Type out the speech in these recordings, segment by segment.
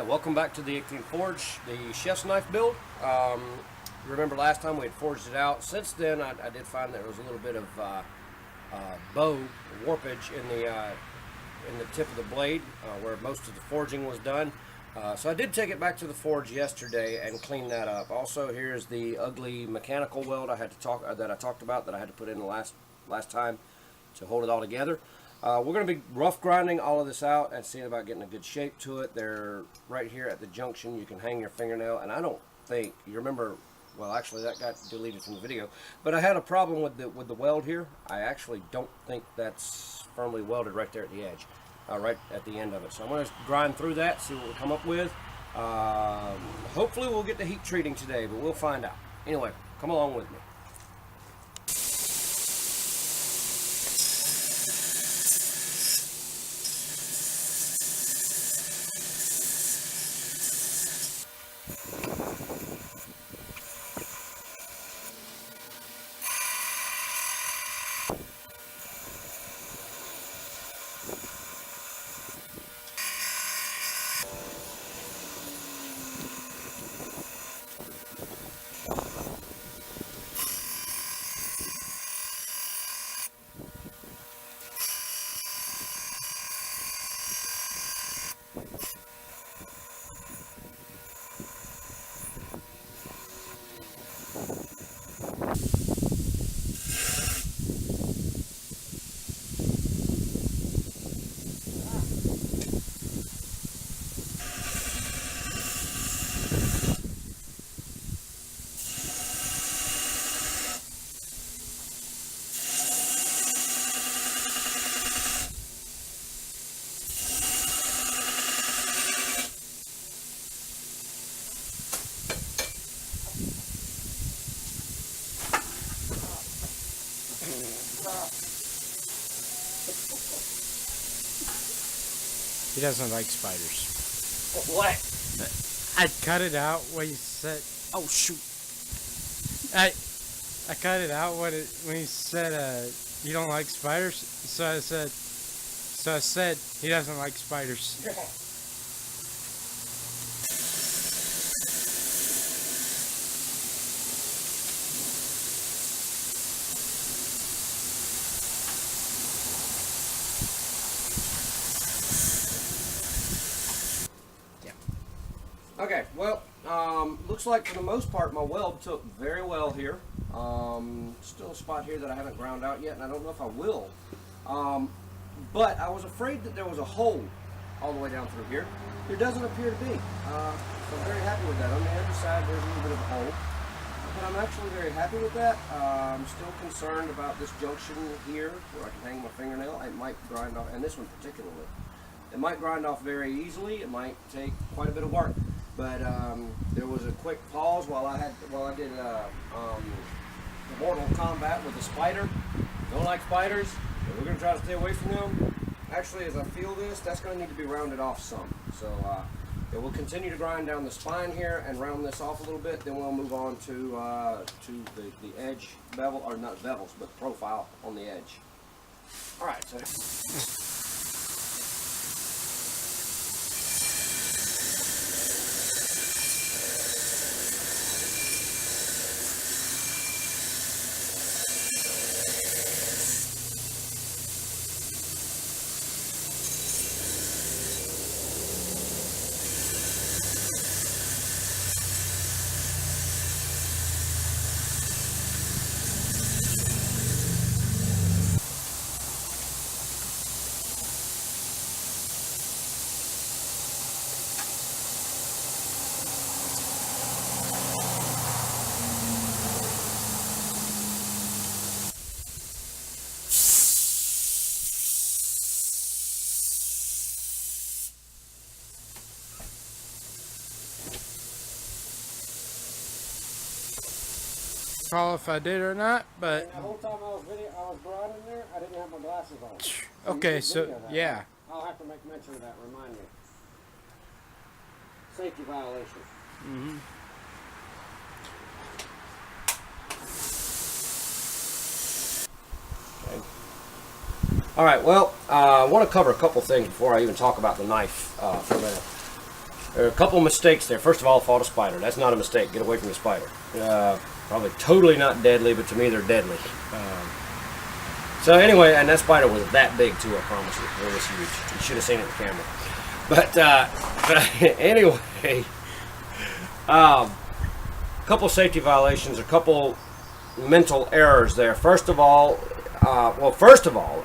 Welcome back to the 18th Forge, the chef's knife build. Remember last time we had forged it out. Since then, I did find there was a little bit of bow warpage in the tip of the blade where most of the forging was done. So I did take it back to the forge yesterday and clean that up. Also, here's the ugly mechanical weld I talked about that I had to put in the last time to hold it all together. We're going to be rough grinding all of this out and seeing about getting a good shape to it. They're right here at the junction. You can hang your fingernail, and I don't think you remember. Well, actually, that got deleted from the video. But I had a problem with the weld here. I actually don't think that's firmly welded right there at the edge, right at the end of it. So I'm going to grind through that, see what we come up with. Hopefully, we'll get the heat treating today, but we'll find out. Anyway, come along with me. He doesn't like spiders. What? I cut it out when he said. Oh shoot! I cut it out when he said you don't like spiders. So I said he doesn't like spiders. Okay, well, looks like for the most part my weld took very well here. Still a spot here that I haven't ground out yet, and I don't know if I will. But I was afraid that there was a hole all the way down through here. There doesn't appear to be. So I'm very happy with that. On the other side, there's a little bit of a hole. But I'm actually very happy with that. I'm still concerned about this junction here where I can hang my fingernail. It might grind off, and this one particularly. It might grind off very easily. It might take quite a bit of work. But there was a quick pause while I did the Mortal Kombat with the spider. Don't like spiders, but we're going to try to stay away from them. Actually, as I feel this, that's going to need to be rounded off some. So yeah, we'll continue to grind down the spine here and round this off a little bit. Then we'll move on to the edge bevel, or not bevels, but profile on the edge. All right, so. Call if I did or not, but The whole time I was grinding there, I didn't have my glasses on. So okay, you so video that. yeah. I'll have to make mention of that. Remind me. Safety violation. Mm-hmm. All right, well, I want to cover a couple things before I even talk about the knife for a minute. There are a couple of mistakes there. First of all, fought a spider. That's not a mistake. Get away from the spider. Probably totally not deadly, but to me they're deadly. So anyway, and that spider was that big too, I promise you. It was huge. You should have seen it in the camera. But anyway, a couple safety violations, a couple mental errors there. First of all,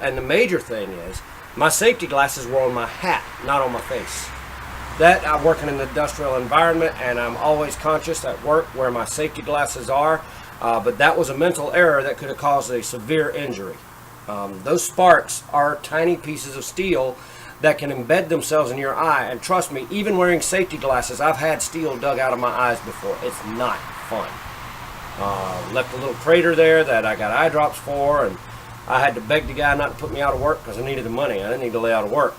and the major thing is, my safety glasses were on my hat, not on my face. That, I'm working in an industrial environment, and I'm always conscious at work where my safety glasses are, but that was a mental error that could have caused a severe injury. Those sparks are tiny pieces of steel that can embed themselves in your eye, and trust me, even wearing safety glasses, I've had steel dug out of my eyes before. It's not fun. Left a little crater there that I got eye drops for, and I had to beg the guy not to put me out of work because I needed the money. I didn't need to lay out of work.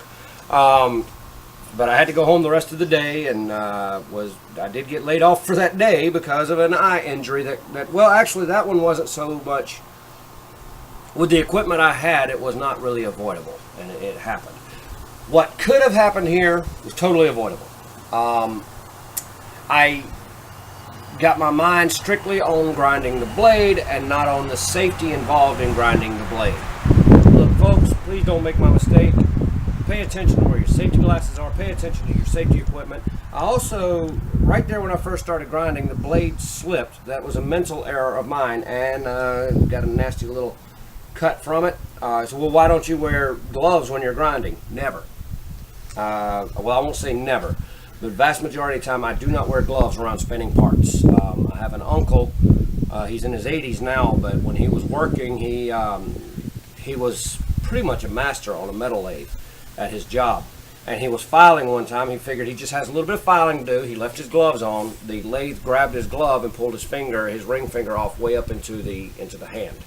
But I had to go home the rest of the day, and I did get laid off for that day because of an eye injury well, actually that one wasn't so much. With the equipment I had, it was not really avoidable, and it happened. What could have happened here was totally avoidable. I got my mind strictly on grinding the blade and not on the safety involved in grinding the blade. Look, folks, please don't make my mistake. Pay attention to where your safety glasses are. Pay attention to your safety equipment. I also, right there when I first started grinding, the blade slipped. That was a mental error of mine, and got a nasty little cut from it. So, well, why don't you wear gloves when you're grinding? Never. Well, I won't say never, but vast majority of the time I do not wear gloves around spinning parts. I have an uncle, he's in his 80s now, but when he was working, he was pretty much a master on a metal lathe at his job. And he was filing one time. He figured he just has a little bit of filing to do. He left his gloves on. The lathe grabbed his glove and pulled his ring finger off way up into the hand.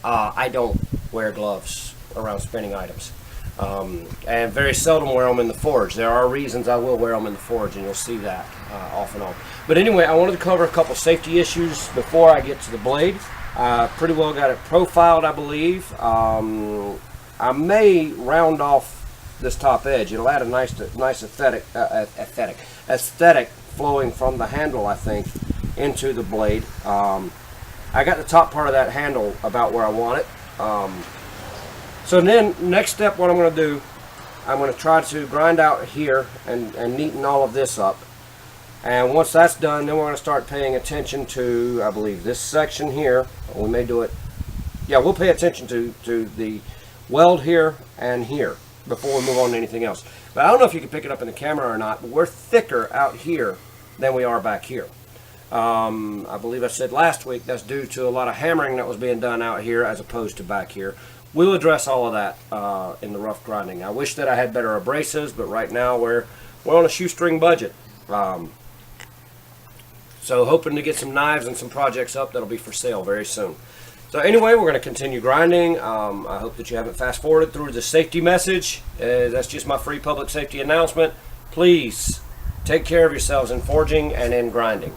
I don't wear gloves around spinning items. And very seldom wear them in the forge. There are reasons I will wear them in the forge, and you'll see that off and on. But anyway, I wanted to cover a couple safety issues before I get to the blade. Pretty well got it profiled, I believe. I may round off this top edge. It'll add a nice aesthetic flowing from the handle, I think, into the blade. I got the top part of that handle about where I want it. So then, next step, what I'm going to do, I'm going to try to grind out here and neaten all of this up. And once that's done, then we're going to start paying attention to, I believe, this section here. We may do it. Yeah, we'll pay attention to the weld here and here before we move on to anything else. But I don't know if you can pick it up in the camera or not, but we're thicker out here than we are back here. I believe I said last week that's due to a lot of hammering that was being done out here as opposed to back here. We'll address all of that in the rough grinding. I wish that I had better abrasives, but right now we're on a shoestring budget. So hoping to get some knives and some projects up that'll be for sale very soon. So anyway, we're going to continue grinding. I hope that you haven't fast forwarded through the safety message. That's just my free public safety announcement. Please take care of yourselves in forging and in grinding.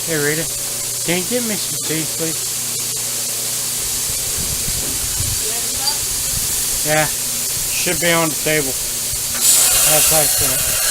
Hey Rita, can you get me some tea, please? Yeah, should be on the table. That's excellent.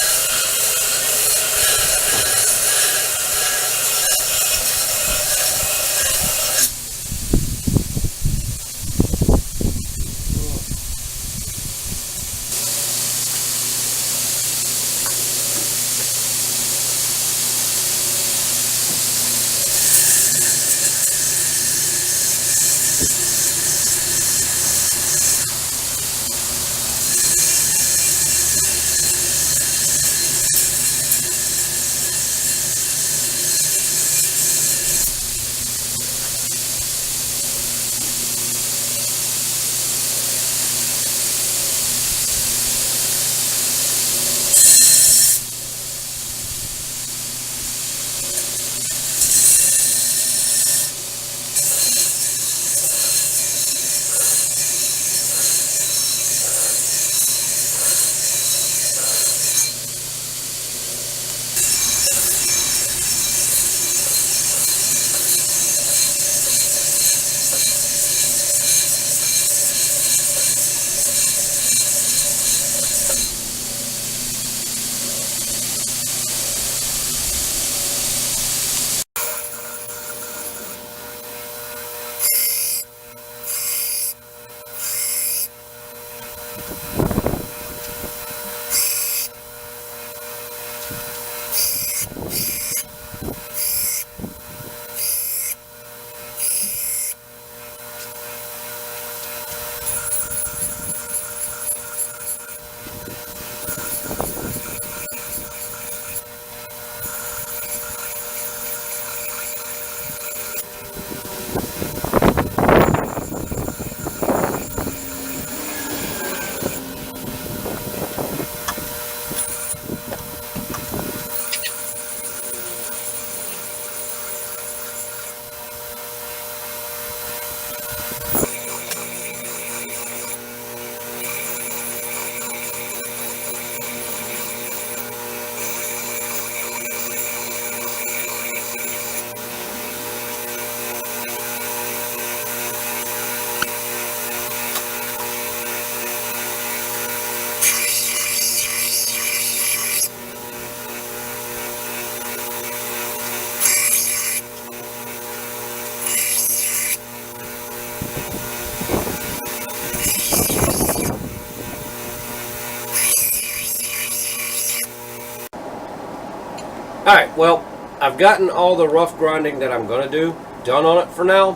Alright, well, I've gotten all the rough grinding that I'm going to do done on it for now,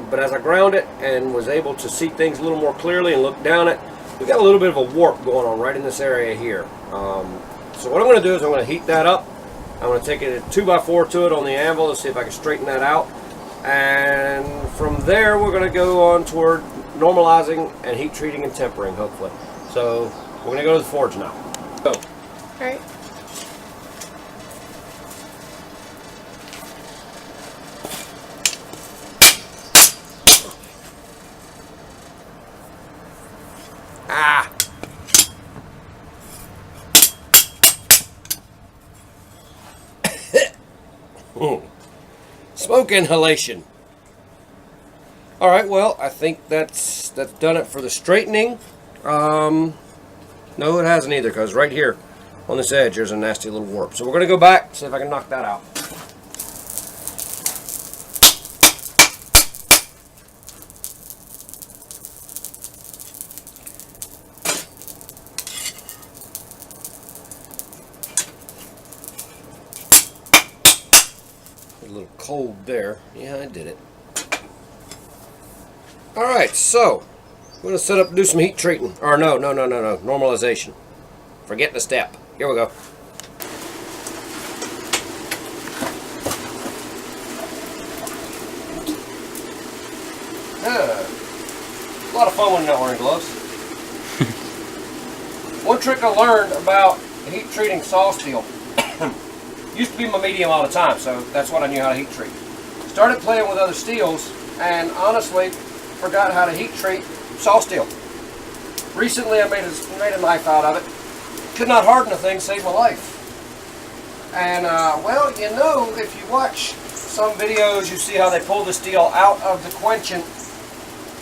but as I ground it and was able to see things a little more clearly and look down it, we got a little bit of a warp going on right in this area here. So what I'm going to do is I'm going to heat that up. I'm going to take a 2x4 to it on the anvil to see if I can straighten that out, and from there we're going to go on toward normalizing and heat treating and tempering, hopefully. So we're going to go to the forge now. Go. Alright. Ah! Smoke inhalation. Alright, well, I think that's done it for the straightening. No, it hasn't either, because right here on this edge there's a nasty little warp. So we're going to go back, see if I can knock that out. A little cold there. Yeah, I did it. Alright, so I'm going to set up and do some heat treating. Or no, normalization. Forget the step. Here we go. A lot of fun when you're not wearing gloves. One trick I learned about heat treating saw steel. Used to be my medium all the time, so that's what I knew how to heat treat. Started playing with other steels, and honestly forgot how to heat treat saw steel. Recently I made a knife out of it. Could not harden the thing, saved my life. And well, you know, if you watch some videos, you see how they pull the steel out of the quenchant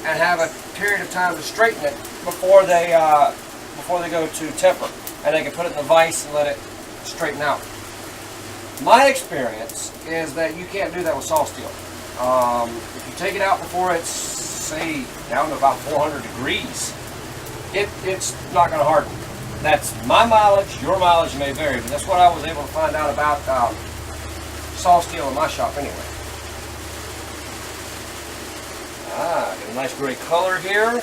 and have a period of time to straighten it before they go to temper, and they can put it in the vise and let it straighten out. My experience is that you can't do that with saw steel. If you take it out before it's, say, down to about 400 degrees, it's not going to harden. That's my mileage. Your mileage may vary, but that's what I was able to find out about saw steel in my shop anyway. Get a nice gray color here.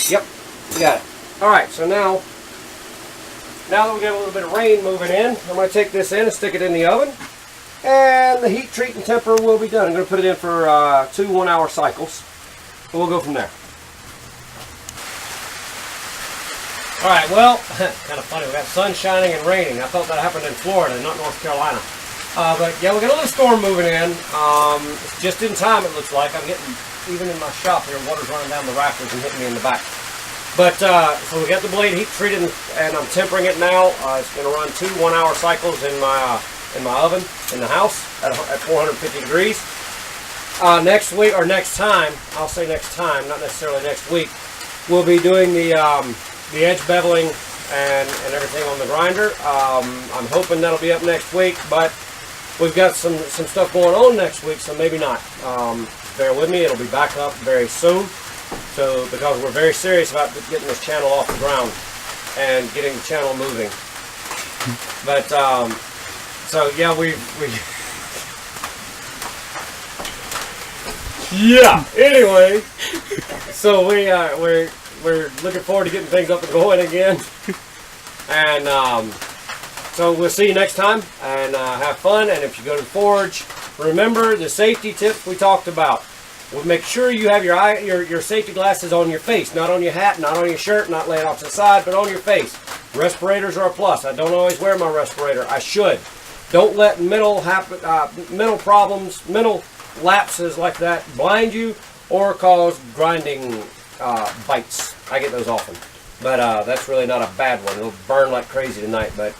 Yep, you got it. All right, so now that we get a little bit of rain moving in, I'm going to take this in and stick it in the oven. And the heat, treat, and temper will be done. I'm going to put it in for 2 1-hour cycles. And we'll go from there. All right, well, kind of funny. We got sun shining and raining. I thought that happened in Florida, not North Carolina. But yeah, we got a little storm moving in. It's just in time, it looks like. I'm getting, even in my shop here, water's running down the rafters and hitting me in the back. But, so we got the blade heat treated and I'm tempering it now. It's going to run 2 1-hour cycles in my oven in the house at 450 degrees. Next week, or next time, I'll say next time, not necessarily next week, we'll be doing the edge beveling and everything on the grinder. I'm hoping that'll be up next week, but we've got some stuff going on next week, so maybe not. Bear with me, it'll be back up very soon. So, because we're very serious about getting this channel off the ground and getting the channel moving. But, so yeah, yeah, anyway, so we're looking forward to getting things up and going again. And, so we'll see you next time, and have fun. And if you go to the forge, remember the safety tips we talked about. We'll make sure you have your safety glasses on your face, not on your hat, not on your shirt, not laying off to the side, but on your face. Respirators are a plus. I don't always wear my respirator. I should. Don't let mental problems, mental lapses like that blind you or cause grinding bites. I get those often. But that's really not a bad one. It'll burn like crazy tonight. But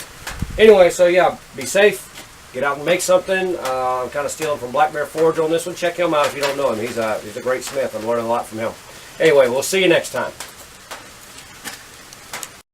anyway, so yeah, be safe. Get out and make something. I'm kind of stealing from Black Bear Forge on this one. Check him out if you don't know him. He's a great smith. I'm learning a lot from him. Anyway, we'll see you next time.